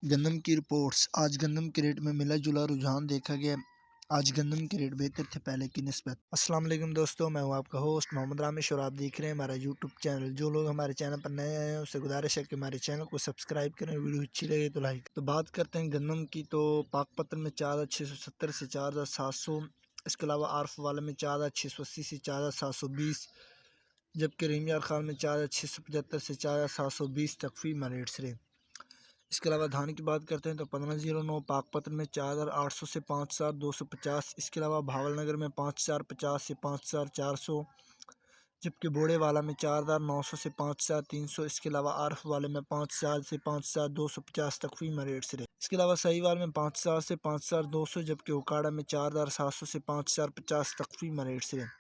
گندم کی رپورٹس۔ آج گندم کے ریٹ میں ملا جلا رجحان دیکھا گیا۔ آج گندم کے ریٹ بہتر تھے پہلے کی نسبت۔ السلام علیکم دوستو، میں ہوں آپ کا ہوسٹ محمد رامش اور آپ دیکھ رہے ہیں ہمارا یوٹیوب چینل۔ جو لوگ ہمارے چینل پر نئے آئے ہیں اس سے گزارش ہے کہ ہمارے چینل کو سبسکرائب کریں، ویڈیو اچھی لگے تو لائک۔ تو بات کرتے ہیں گندم کی، تو پاک پتن میں 4670 سے 4700، اس کے علاوہ عارف والے میں 4680 سے 4720، جبکہ رحیم یار خان میں 4675 سے 4720 تک فی ریٹس رہے۔ اس کے علاوہ دھان کی بات کرتے ہیں تو 1509 پاک پتن میں 4800 سے 5250، اس کے علاوہ بھاول نگر میں 5050 سے 5400، جبکہ بوڑے والا میں 4900 سے 5300، اس کے علاوہ عارف والے میں 5000 سے 5250 تک فی ریٹس رہے۔ اس کے علاوہ سہیوال میں 5000 سے 5200، جبکہ اوکاڑا میں 4700 سے 5050 تک فی ریٹس رہے۔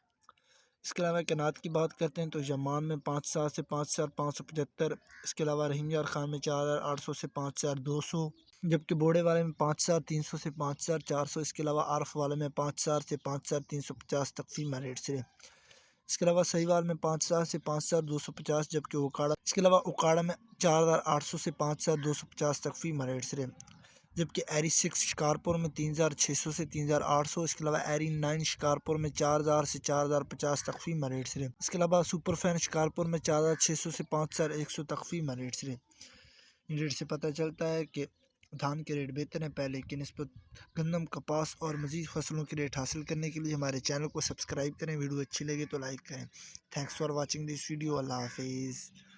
اس کے علاوہ کنات کی بات کرتے ہیں تو یمان میں 5000 سے 5575، اس کے علاوہ رحیم یار خان میں 4800 سے 5200، جبکہ بوڑے والے میں 5300 سے 5400، اس کے علاوہ عارف والے میں 5000 سے 5350 تک فی ریٹس رہے۔ اس کے علاوہ سہیوال میں 5000 سے 5250، جبکہ اوکاڑا میں 4800 سے 5250 تک فی ریٹس رہے۔ جبکہ ایری 6 شکارپور میں 3600 سے 3800، اس کے علاوہ ایری 9 شکارپور میں 4000 سے 4050 تک فی ریٹس رہے۔ اس کے علاوہ سپر فین شکارپور میں 4600 سے 5100 تک فی ریٹس رہے۔ ان ریٹ سے پتہ چلتا ہے کہ دھان کے ریٹ بہتر ہیں پہلے کی نسبت۔ گندم، کپاس اور مزید فصلوں کے ریٹ حاصل کرنے کے لیے ہمارے چینل کو سبسکرائب کریں، ویڈیو اچھی لگے تو لائک کریں۔ Thanks for watching this video. اللہ حافظ۔